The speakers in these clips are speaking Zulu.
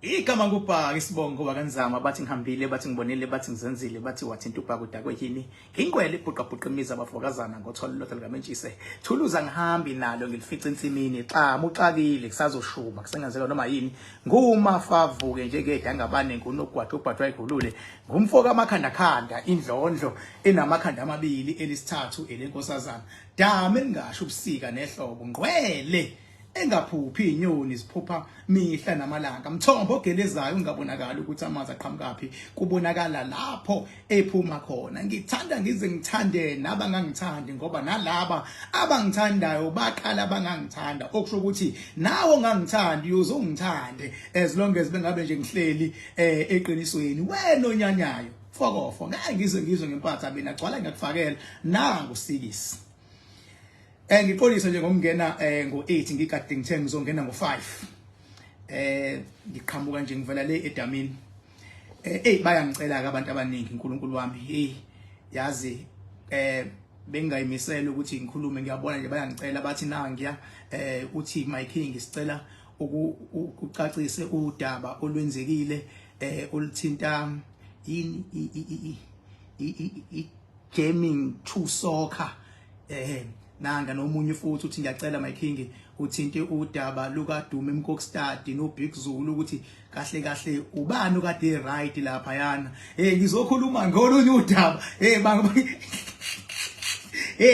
Igama ngubhaka isibongo bakanzama bathi ngihambile bathi ngibonile bathi ngizenzile bathi wathinta ubhaka udakwe yini ngingwele ibhuqa imiza abafokazana ngotholo lotho likamentshise thuluza ngihambi nalo ngilifica insimini xa muxakile kusazoshuba kusengenzeka noma yini ngumafavuke njengedanga abane ngunogwaqo ubhathwa igulule ngumfoka amakhanda khanda indlondlo enamakhanda amabili elisithathu elenkosazana dame ningasho ubusika nehlobo ngqwele engaphuphi inyoni ziphupha mihla namalanga mthombo ogelezayo ungabonakala ukuthi amanzi aqhamukapi kubonakala lapho ephuma khona ngithanda ngize ngithande nabangangithandi ngoba nalaba abangithandayo baqala bangangithanda okusho ukuthi nawe ongangithandi uzongithande as long as bengabe nje ngihleli eqinisweni wena onyanyayo fokofo ngeke ngizwe ngempatha mina gcwala ngiyakufakela nangu sikisi ngiqolisa nje ngokungena ngo8 ngikade ngithe ngizongena ngo5 ngiqhamuka nje ngivela le edamini bayangicela ke abantu abaningi uNkulunkulu wami yazi bengayimisela ukuthi ngikhulume ngiyabona nje bayangicela bathi nangiya uthi my king sicela ukucacise udaba olwenzekile oluthinta i gaming to soccer nanga nomunye futhi uthi ngiyacela my king uthinte udaba luka Dume Mkokstad no Big Zulu ukuthi kahle ubani okade right lapha yana ngizokhuluma ngolunye udaba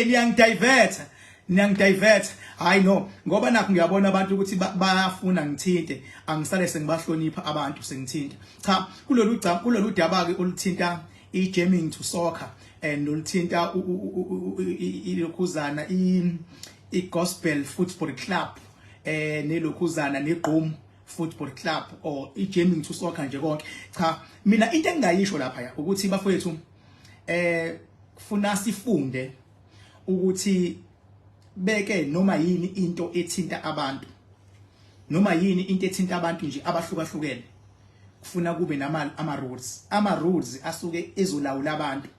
niyangidivert I know ngoba nakho ngiyabona abantu ukuthi bayafuna ngithinte angisale sengibahlonipha abantu sengithinta cha kulolu daba ke oluthinta i-gaming to soccer noluthinta ilokhuzana i-Gospel Football Club nelokhuzana neGqom Football Club or i-gaming to soccer nje konke cha mina into engingayisho lapha ukuthi bafowethu kufuna sifunde ukuthi beke noma yini into ethinta abantu noma yini into ethinta abantu nje abahlukahlukene kufuna kube ama rules asuke ezolawula abantu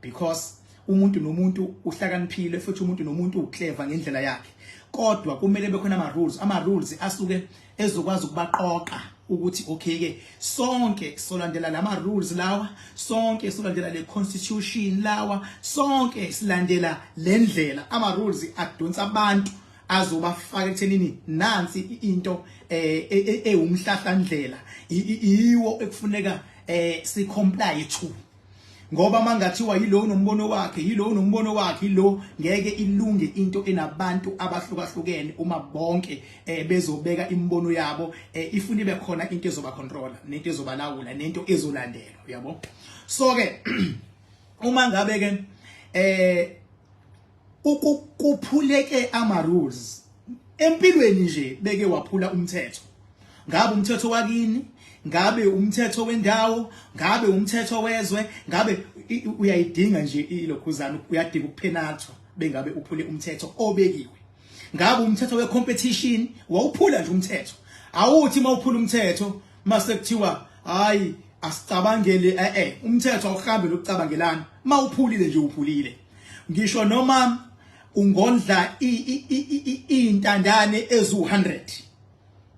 because umuntu nomuntu uhlakaniphile futhi umuntu nomuntu uclever ngendlela yakhe kodwa kumele bekhona ama rules asuke ezokwazi ukubaqoqa ukuthi okay ke sonke solandela lama rules lawa sonke solandela le constitution lawa sonke silandela lendlela ama rules adonsa abantu azobafaka ekuthenini nansi into umhlahlandlela iwo ekufuneka si comply to ngoba mangathiwa yilo unombono wakhe yilo ngeke ilunge into enabantu abahlukahlukene uma bonke bezobeka imbono yabo ifuna ibe khona into ezoba controller nento ezobalawula nento ezolandelwa yabo so ke uma ngabe ke ukuphuleke ama rules empilweni nje beke waphula umthetho ngabe umthetho wakini ngabe umthetho wendawo ngabe umthetho wezwe ngabe uyayidinga nje ilokhuzana uyadinga ukuphenathwa bengabe uphule umthetho obekiwe ngabe umthetho wecompetition wawuphula nje umthetho awuthi mawuphula umthetho mase kuthiwa hayi asicabangele umthetho awuhambe lokucabangelana mawuphulile nje uphulile ngisho noma ungondla intandane ezu100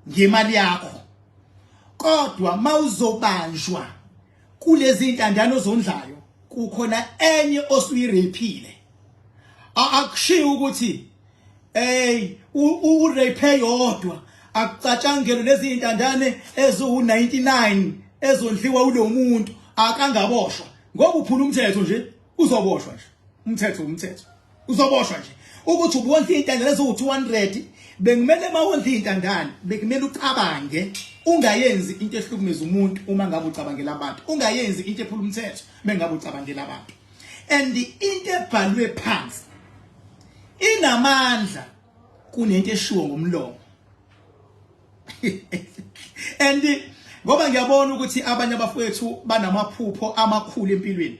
ngemali yakho kodwa mawuzobanjwa kulezi intandane ozondlayo kukhona enye osuyirepile akushiya ukuthi urape yodwa akucatshangelo lezi intandane ezu99 ezondliwa ulo muntu akangaboshwa ngoba uphula umthetho nje uzoboshwa nje umthetho uzoboshwa nje ukuthi ubonke intandane ezu200 bengimele mawondla intandane bekumele ucabange ungayenzi into ehlukumeza umuntu uma ngabe ucabangela abantu ungayenzi into ephula umthetho bengabe ucabangela abantu and into ebhalwe phansi inamandla kunento eshiwo ngomlomo and ngoba ngiyabona ukuthi abanye abafowethu banamaphupho amakhulu empilweni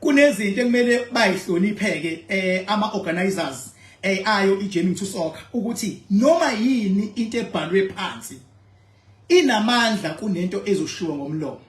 kunezinto ekumele bayihlonipheke ama organizers ayo igaming to soccer ukuthi noma yini into ebhalwe phansi inamandla kunento ezoshiwa ngomlomo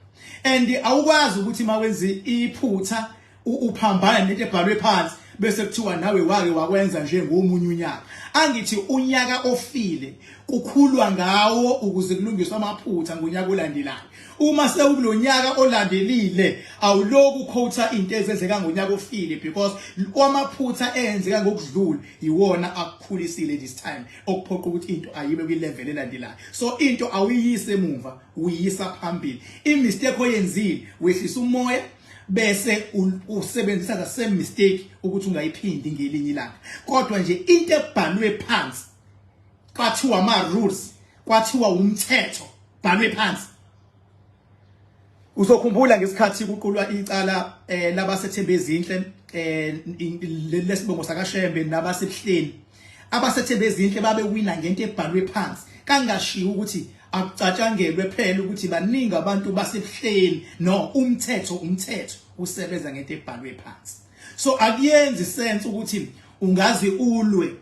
and awukwazi ukuthi mawenzi iphutha uphambana nento ebhalwe phansi bese kuthiwa nawe wake wakwenza njengomunye unyaka. Angithi unyaka ofile kukhulwa ngawo ukuze kulungiswe amaphutha ngonyaka olandelayo. Uma sewulonyaka olandelile awuloku quota into ezenzeka ngonyaka ofile because amaphutha enzeka ngokudlula iwona akukhulisile this time okuphoqa ukuthi into ayibe kwi level elandelayo. So into awuyise emuva uyisa phambili. Imistake oyenzile wehlisa umoya bese usebenzisa the same mistake ukuthi ungayiphindi ngelinye ilanga. Kodwa nje into ebhalwe phansi kwathiwa ama rules, kwathiwa umthetho bhalwe phansi. Uzokhumbula ngesikhathi kuqulwa icala labasethe bezinhle lesibongo sakaShembe nabasebuhleni. Abasethe bezinhle babe wina ngento ebhalwe phansi. Kangashiwo ukuthi akucatshangelwe phela ukuthi baningi abantu basebuhleni. No, umthetho usebenza ngento ebhalwe phansi. So akuyenzi sense ukuthi ungazi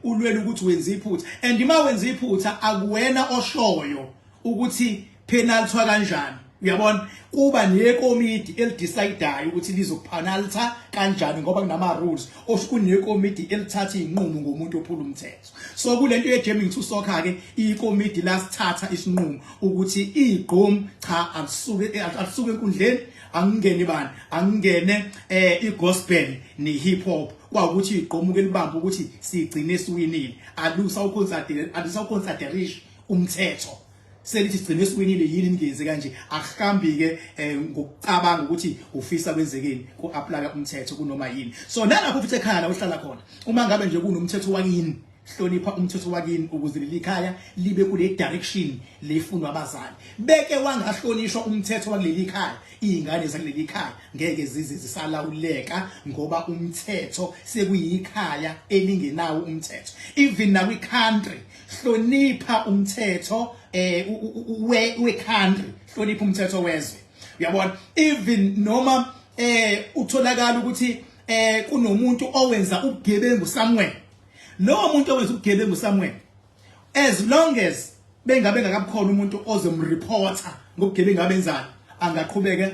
ulwele ukuthi wenza iphutha, and uma wenza iphutha akuwena oshoyo ukuthi penalty kanjani. Uyabona kuba nekomiti elidecidayo ukuthi lizopenalty kanjani ngoba kunama rules. Kunekomiti elithatha izinqumo ngomuntu ophula umthetho. So kulento yeGaming to Soccer ke ikomiti lasithatha isinqumo ukuthi igqom cha asuke enkundleni angene bani angene igospel ne hip hop kwakuthi igqomuke libamba ukuthi sigcine siwinile. Alusawuconsiderisha umthetho. Selithi sigcine siwinile yini ngenze kanje akuhambi ke ngokucabanga ukuthi ufisa kwenzekeni ku apply umthetho kunoma yini. So nalapho futhi ekhaya la uhlala khona uma ngabe nje kunomthetho wakini hlonipha umthetho wakini ukuze lelikhaya libe kule direction lefunwa abazali. Beke wangahlonishwa umthetho waleli khaya izingane zakuleli khaya ngeke zize zisalawuleka ngoba umthetho sekuyikhaya elingenawo umthetho. Even na country hlonipha umthetho we country, hlonipha umthetho wezwe. Uyabona even noma utholakala ukuthi kunomuntu owenza ubugebengu somewhere. Lo muntu owenza ubugebengu somewhere, as long as bengabe ngakabukhona umuntu ozomreporta ngobugebengu abenzayo angaqhubeka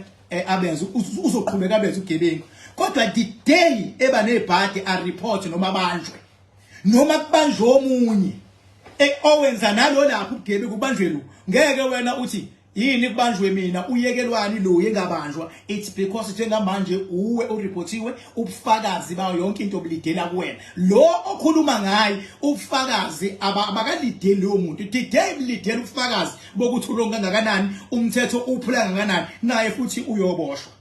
abenza uzoqhubeka abenza ubugebengu. Kodwa the day eba nebhadi a report noma kubanjwe omunye owenza nalo lapho ubugebengu kubanjwe lo, ngeke wena uthi yini kubanjwe mina uyekelwani lo yengabanjwa. It's because njengamanje uwe ureportiwe ubufakazi bayo yonke into oblidela kuwena. Lo okhuluma ngaye ubufakazi abakalideli lo muntu. Today blidela ubufakazi bokuthi ulonga kangakanani umthetho uphula kangakanani naye futhi uyoboshwa.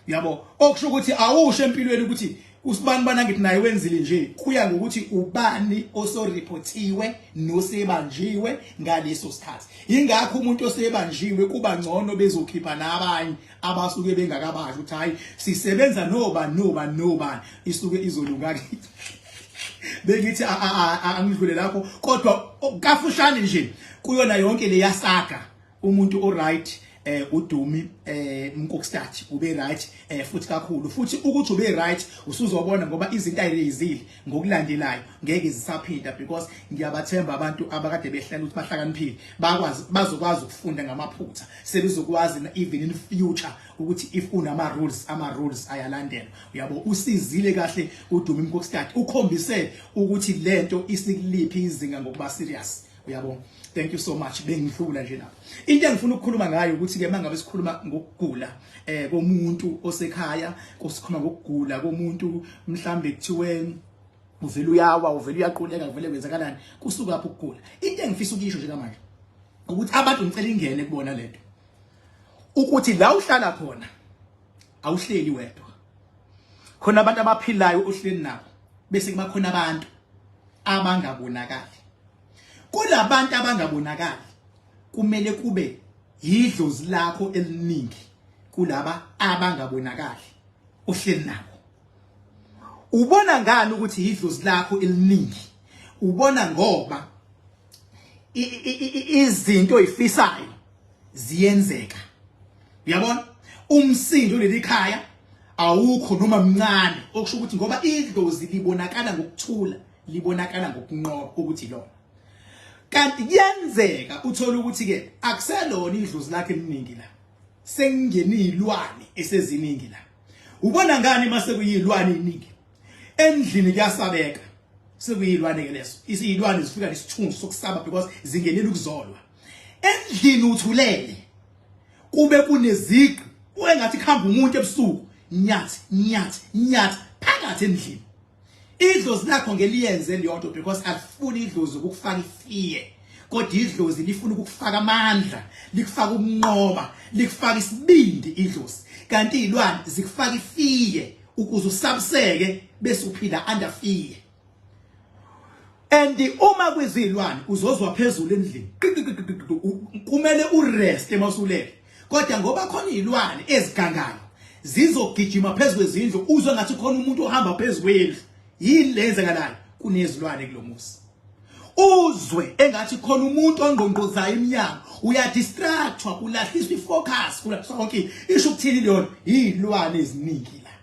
Yabo okusho ukuthi awusho empilweni ukuthi usibani bana ngithi naye wenzile nje kuya ngokuthi ubani osoreportiwe nosebanjiwe ngaleso sikhathi. Ingakho umuntu osebanjiwe kuba ngcono bezokhipha nabanye abasuke bengakabazi ukuthi hayi sisebenza nobani isuke izolunga kithi. Bengithi angidlule lapho kodwa kafushane nje kuyona yonke le yasaga umuntu o right uDumi Mkokstad ube right futhi kakhulu futhi ukuthi ube right usuzobona ngoba izinto ayizile ngokulandelayo ngeke zisaphinda because ngiyabathemba abantu abakade behlala ukuthi bahlakaniphile bazokwazi ukufunda ngamaphutha sebezokwazi even in future ukuthi if unama rules ayalandela. Uyabo usizile kahle uDumi Mkokstad ukhombise ukuthi lento isikuliphi izinga ngokuba serious. Uyabo thank you so much bengidlula nje lapho. Into engifuna ukukhuluma ngayo ukuthi ke mangabe sikhuluma ngokugula komuntu osekhaya, kusikhuluma ngokugula komuntu mhlambe kuthiwe uvela uyawa uvela uyaquleka uvele wenzakalani kusuka lapho ukugula. Into engifisa ukuyisho nje manje ukuthi abantu ngicela ingene kubona lento ukuthi la uhlala khona awuhleli wedwa. Khona abantu abaphilayo ohleli nabo bese kuba khona abantu abangabonakali. Kulabantu abangabonakali kumele kube yidlozi lakho eliningi kulaba abangabonakali ohleli nabo. Ubona ngani ukuthi yidlozi lakho eliningi? Ubona ngoba izinto oyifisayo ziyenzeka. Uyabona umsindo lelikhaya awukho noma mncane okusho ukuthi ngoba idlozi libonakala ngokuthula libonakala ngokunqoba ukuthi lo. Kanti kuyenzeka uthola ukuthi ke akuselona idlozi lakhe eliningi la. Sengingene izilwane eseziningi la. Ubona ngani mase kuyilwane iningi? endlini kuyasabeka sekuyilwane ke leso isiyilwane zifika nesithunzi sokusaba because zingenela ukuzolwa endlini uthulele kube kuneziqi engathi khamba umuntu ebusuku nyathi phakathi endlini idlozi lakho ngeliyenze liyonto because alifuni idlozi ukufaka ifiye kodwa idlozi lifuna ukufaka amandla likufaka ukunqoba likufaka isibindi idlozi kanti izilwane zikufaka ifiye ukuze usabuseke bese uphila under fear and uma kwezilwane uzozwa phezulu endlini kumele urest emasulele kodwa ngoba khona izilwane ezigangayo zizogijima phezulu kwezindlu uzwe ngathi khona umuntu ohamba phezulu kwendlu yini lenzekalayo kunezilwane kulomuzi uzwe engathi khona umuntu ongqongqozayo eminyango uyadistractwa ulahliswa ifocus kula sonke isho ukuthini leyo izilwane eziningi la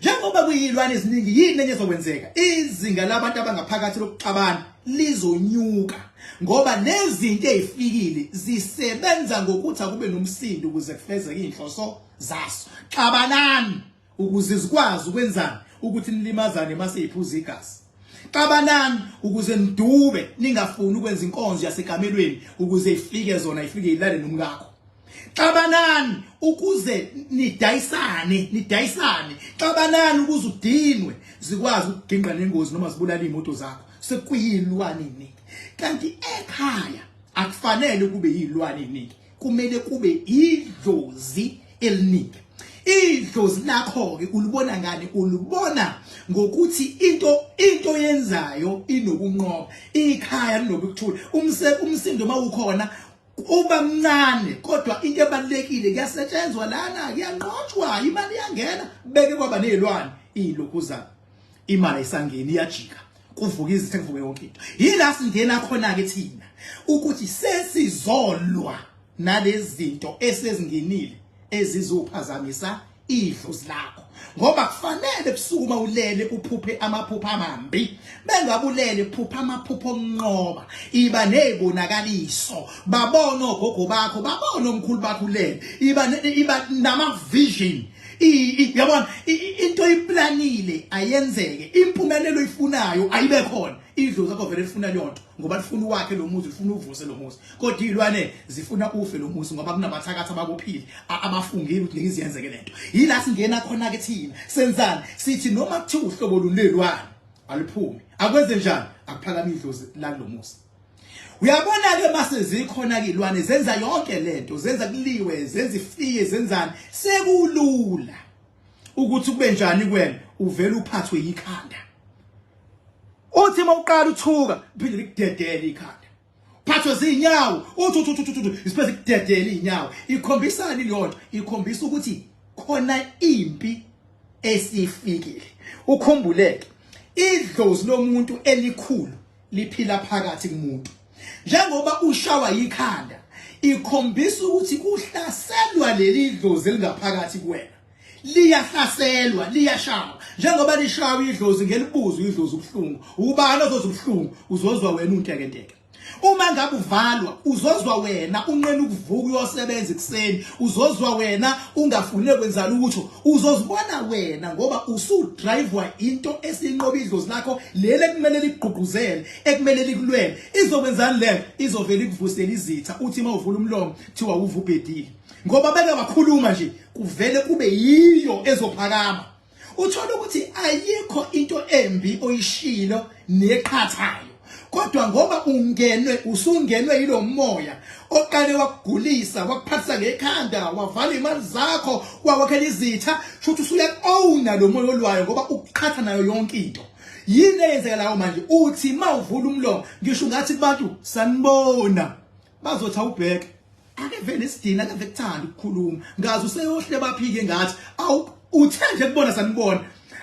njengoba kuyizilwane eziningi yini enye ezokwenzeka izinga labantu abangaphakathi lokuxabana lizonyuka ngoba lezinto ezifikile zisebenza ngokuthi akube nomsindo ukuze kufezeke inhloso zaso xabanani ukuze zikwazi ukwenzana ukuthi nilimazane mase iphuza igazi xabanani ukuze nidube ningafuni ukwenza inkonzo yasekamelweni ukuze ifike zona ifike ilale nomkakho xabanani ukuze nidayisane xabanani ukuze udinwe zikwazi ukuginqa nengozi noma zibulala imoto zakho sekuyilwane iningi kanti ekhaya akufanele kube yilwane iningi kumele kube idlozi eliningi idlozi lakho ke ulibona ngani ulibona ngokuthi into yenzayo inokunqoba ikhaya linokuthula umsindo mawukhona uba mncane kodwa into ebalekile kuyasetshenzwa lana kuyanqotshwa imali yangena beke kwaba nezilwane ilokuza imali isangeni iyajika kuvuka izithe kuvuka yonke into yila singena khona ke thina ukuthi sesizolwa nalezi zinto esezingenile ezizophazamisa idlozi lakho ngoba kufanele ebusukuma ulele uphuphe amaphupho amambi bengabulele phupha amaphupho onqoba iba nezibonakaliso babona ogogo bakho babona omkhulu bakho ulele iba nama vision yabona into iplanile ayenzeke impumelelo ifunayo ayibe khona idlozi akho vele lifuna lonto ngoba lifuna wakhe lo muzi lifuna uvuse lo muzi kodwa izilwane zifuna ufe lo muzi ngoba kunabathakathi abakuphili abafungile ukuthi ngiziyenzeke lento yila singena khona ke thina senzani sithi noma kuthiwa uhlobo lunelwane aliphumi akwenze njani akuphakama idlozi la kulo muzi uyabona ke mase zikhona ke izilwane zenza yonke lento zenza kuliwe zenza ifiye zenzani sekulula ukuthi kube njani kwena uvela uphathwe yikhanda uthi mawuqala uthuka phinde likudedele ikhanda phathwe zinyawo uthi isiphethe kudedele inyawo ikhombisani leyonto ikhombisa ukuthi khona impi esifikile ukhumbuleke idlozi lomuntu elikhulu liphila phakathi kumuntu njengoba ushawa yikhanda ikhombisa ukuthi kuhlaselwa leli dlozi elingaphakathi kuwena liyahlaselwa liyashawa njengoba lishawa idlozi ngelibuzo idlozi ubhlungu ubani ozozwa ubhlungu uzozwa wena untekenteke uma ngabe uvalwa uzozwa wena unqena ukuvuka uyosebenza ekseni uzozwa wena ungafune kwenza lutho uzozibona wena ngoba usudrivewa into esinqoba idlozi lakho lele kumele ligqugquzele ekumele likulwele izokwenzani le izovela ikuvusela izitha uthi mawuvula umlomo thiwa uvubhedile ngoba beke bakhuluma nje kuvele kube yiyo ezophakama uthola ukuthi ayikho into embi oyishilo neqhathayo kodwa ngoba usungenwe yilo moya oqale wakugulisa wakuphathisa ngekhanda wavala imali zakho wawakhela izitha futhi usuyaqowuna lo moya olwayo ngoba ukuqhatha nayo yonke into yini eyenzeka lawo manje uthi mawuvula umlomo ngisho ngathi kubantu sanibona bazothi awubheke ake vele isidina ake kuthanda ukukhuluma ngazi useyohle baphike ngathi awu uthenge kubona sanibona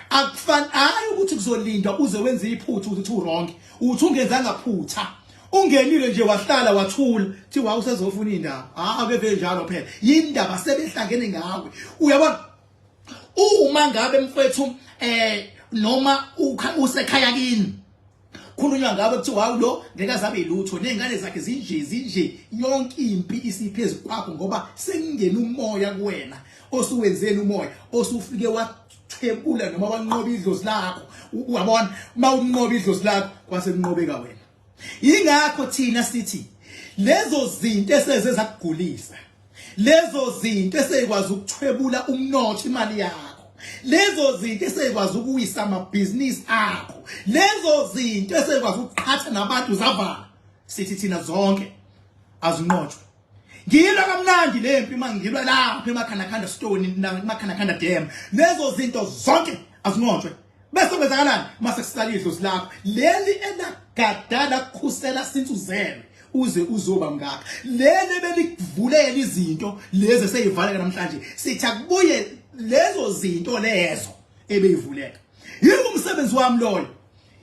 akufani hayi ukuthi kuzolindwa uze wenze iphutha uthi wrong uthi ungenzanga phutha ungenile nje wahlala wathula thi wawusezofuna indaba ake vele njalo phela yindaba sebehlangene ngawe uyabona uma ngabe mfethu noma usekhaya kini khulunywa ngabe kuthiwa hawu lo ngeke azabe ilutho nezingane zakhe zinje yonke impi isiphezulu kwakho ngoba sengingena umoya kuwena osuwenzeni umoya osufike wathebula noma wanqoba idlozi lakho uyabona mawunqoba idlozi lakho kwase kunqobeka wena ingakho thina sithi lezo zinto eseze zakugulisa lezo zinto esezikwazi ukuthwebula umnotho imali yakho lezo zinto esezikwazi ukuwisa amabhizinisi akho lezo zinto esezikwazi ukuqhatha nabantu zavala sithi thina zonke azinqotshwe ngilwa kamnandi lempi mangilwa lapha eMakhanakanda Stone eMakhanakanda Dam lezo zinto zonke azinqotshwe bese kwenzakalani mase kusala idlozi lakho leli elagadala kukhusela sintsuzelo uze uzoba ngaka leli belikuvulela izinto lezi seyivaleka namhlanje sithi akubuye lezo zinto lezo ebeyivuleka yini umsebenzi wami loyo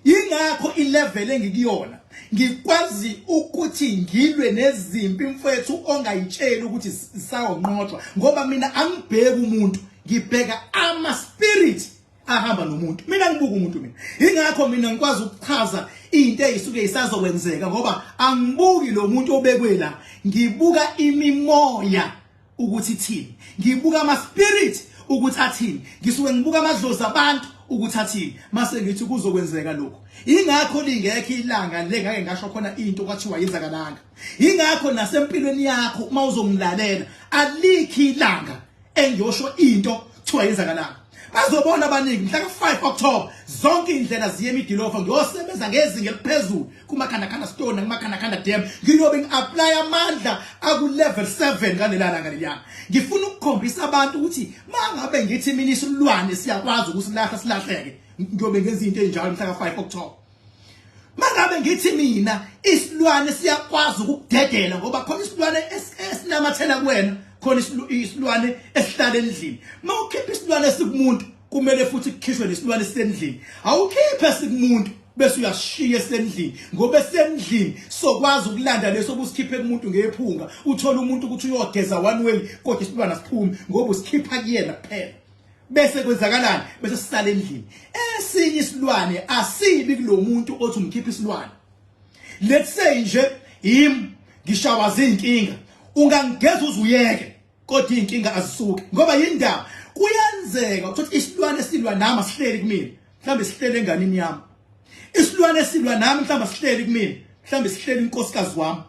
ingakho ilevel engikuyona ngikwazi ukuthi ngilwe nezimpi mfethu ongayitshela ukuthi sawonqotshwa ngoba mina angibheki umuntu ngibheka ama spirit ahamba nomuntu mina ngibuka umuntu mina ingakho mina ngikwazi ukuchaza into ezisuke isazokwenzeka ngoba angibuki lo muntu obekwe la ngibuka imimoya ukuthi thini ngibuka ama spirit ukuthi athini ngisuke ngibuka amadlozi abantu ukuthi athini mase ngithi kuzokwenzeka lokho ingakho lingekho ilanga lengake ngasho khona into kwathiwa yenzakalanga ingakho nasempilweni yakho mawuzongilalela alikhi ilanga engiyosho into kuthiwa yenzakalanga bazobona abaningi mhla ka5 October zonke indlela ziye eMidilofa ngiyosebenza ngezinga eliphezulu kuMakhanakanda Stone nakuMakhanakanda Dam ngiyobe ngiapply amandla aku level 7 ngalelana ngalelana ngifuna ukukhombisa abantu ukuthi mangabe ngithi mina isilwane siyakwazi ukusilahla silahleke ngiyobe ngenza into enjalo mhla ka5 October mangabe ngithi mina isilwane siyakwazi ukudedela ngoba khona isilwane esinamathela kuwena khona isilwane esihlala endlini mawukhipha isilwane sikumuntu kumele futhi kukhishwe lesilwane sendlini awukhiphe sikumuntu bese uyashiya esendlini ngoba esendlini sokwazi ukulanda leso busikhiphe kumuntu ngephunga uthola umuntu ukuthi uyogeza one way kodwa isilwane asiphume ngoba usikhipha kuyena kuphela bese kwenzakalani bese sisala endlini esinye isilwane asibi kulomuntu othi umkhipha isilwane let's say nje ngishawaza inkinga ungangeza uzuyeke kodwa inkinga azisuke ngoba yindaba kuyenzeka ukuthi isilwane silwa nami sihleli kumina mhlambe sihlele enganini yami isilwane silwa nami mhlambe sihleli kumina mhlambe sihleli inkosikazi wami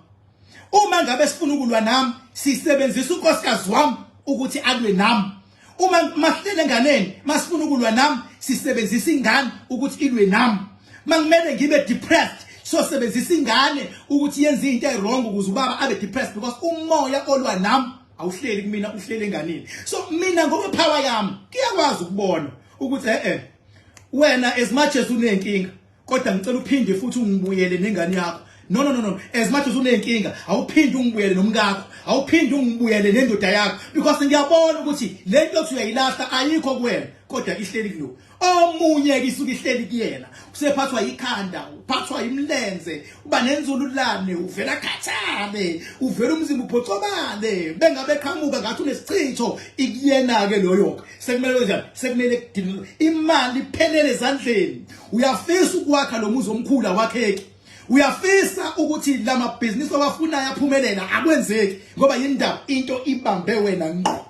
uma ngabe sifuna ukulwa nami sisebenzisa unkosikazi wami ukuthi alwe nami uma mahlele enganeni masifuna ukulwa nami sisebenzisa ingane ukuthi ilwe nami mangimele ngibe depressed so sebenzisa ingane ukuthi yenze into ewrong ukuze ubaba abe depressed because umoya olwa nami awuhleli kumina uhlele enganeni so mina ngoba power yami kiyakwazi ukubona ukuthi wena as much as unenkinga kodwa ngicela uphinde futhi ungibuyele nengane yakho no as much as unenkinga awuphinde ungibuyele nomkakho awuphinde ungibuyele nendoda yakho because ngiyabona ukuthi lento othi uyayilahla ayikho kuwena kodwa ihleli kulo omunye ke isuke ihleli kuyena usephathwa ikhanda uphathwa imlenze uba nenzululane uvela khathale uvela umzimba uphocobale bengabe qhamuka ngathi unesichitho ikuyena ke loyo sekumele njani sekumele kudinwe imali iphelele ezandleni uyafisa ukwakha lo muzi omkhulu wakheki uyafisa ukuthi lama business owafunayo aphumelela akwenzeki ngoba yindaba into ibambe wena ngqo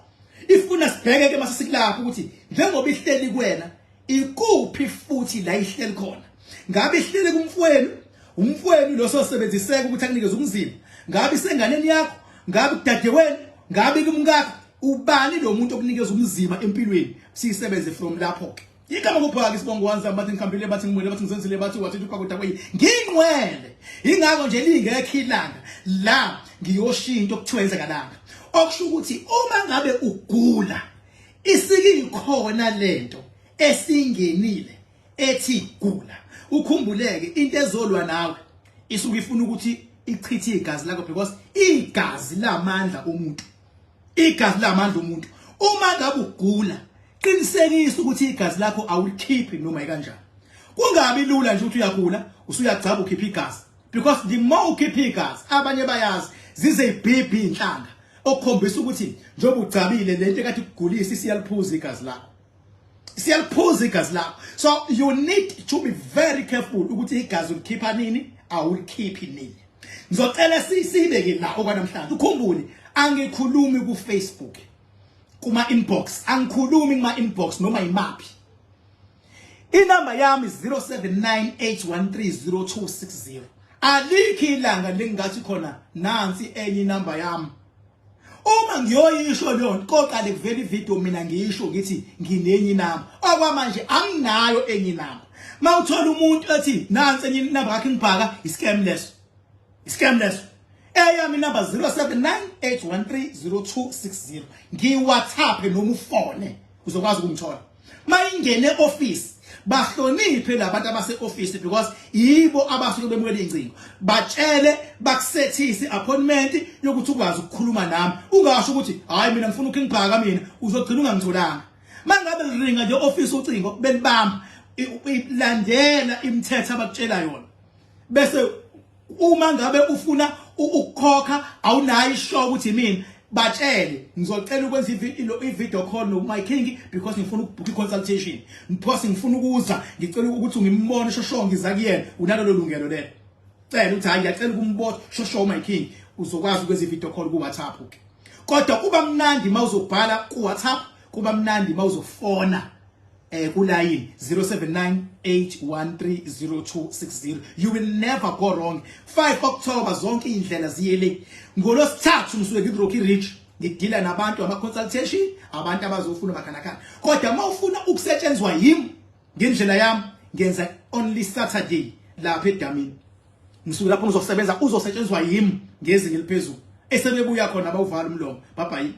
ifuna sibheke ke masisikulapha ukuthi njengoba ihleli kuwena ikuphi futhi la ihleli khona ngabe ihleli kumfweni umfweni lo sosebenziseka ukuthi akunikeze umzimba ngabe isenganeni yakho ngabe kudadewenu ngabe kumkakho ubani lo muntu okunikeza umzimba empilweni sisebenze from lapho ke igama kuphaka isibongo wanza bathi ngikhambile bathi ngimule bathi ngizenzile bathi wathi uqhakuda kweyi ngingcwele ingakho nje lingekho ilanga la ngiyoshinto into okuthiwa yenzakalanga okusho ukuthi uma ngabe ugula isikikhona lento esingenile ethi gula ukhumbuleke into ezolwa nawe isuke ifuna ukuthi ichithe igazi lakho because igazi lamandla omuntu igazi lamandla omuntu uma ngabe ugula qinisekisa ukuthi igazi lakho awulikhiphi noma ikanjani kungabi lula nje ukuthi uyagula usuyagcaba ukhipha igazi because the more ukhipha igazi abanye bayazi zize ibhibhi inhlanga okukhombisa ukuthi njengoba ugcabile lento ekade kugulisa siyaliphuza igazi lakho siyaliphuza igazi lakho so you need to be very careful ukuthi igazi ulikhipha nini awulikhiphi nini ngizocela sibeke la okwanamhlanje ukhumbule angikhulumi ku Facebook kuma inbox angikhulumi kuma inbox noma imaphi Inamba yami 0798130260. Alikho ilanga lengathi khona nansi enye inamba yami. Uma ngiyoyisho leyo qoqale kuvela ivideo mina ngiyisho ngithi nginenye inamba. Okwamanje anginayo enye inamba. Mawuthola umuntu ethi nansi enye inamba yakhe ngibhaka iscam leso. Iscam leso. Eyami inamba 0798130260. Ngi-WhatsApp noma ufone uzokwazi ukungithola. Mayingene office bahloniphe labantu abase office because yibo abasuke bemukela incingo. Batshele bakusethise appointment yokuthi ukwazi ukukhuluma nami. Ungasho ukuthi hayi mina ngifuna ukungibhaka mina uzogcina ungangitholanga. Mangabe liringa nje office ucingo belibamba ilandela imithetho abakutshela yona. Bese uma ngabe ufuna ukukhokha awunayo ishow ukuthi mina batshele ngizocela ukwenza i-video call no my king because ngifuna ukubook i-consultation because ngifuna ukuza ngicela ukuthi ngimbone shosho ngiza kuyena unalo lungelo lelo cela uthi hayi ngiyacela ukumbona shosho my king uzokwazi ukwenza i-video call ku WhatsApp ke kodwa kuba mnandi mawuzobhala ku WhatsApp kuba mnandi mawuzofona ku line 0798130260. You will never go wrong. 5 October zonke indlela ziyele ngolosithathu ngisuke ngiBroken Ridge ngidila nabantu ama consultation abantu abazofuna bakhanakana kodwa mawufuna ukusetshenzwa yimi ngendlela yami ngenza only Saturday lapha eDamini ngisuke lapho ngizosebenza uzosetshenzwa yimi ngezinga eliphezulu esebebuya khona bawuvala umlomo bye bye.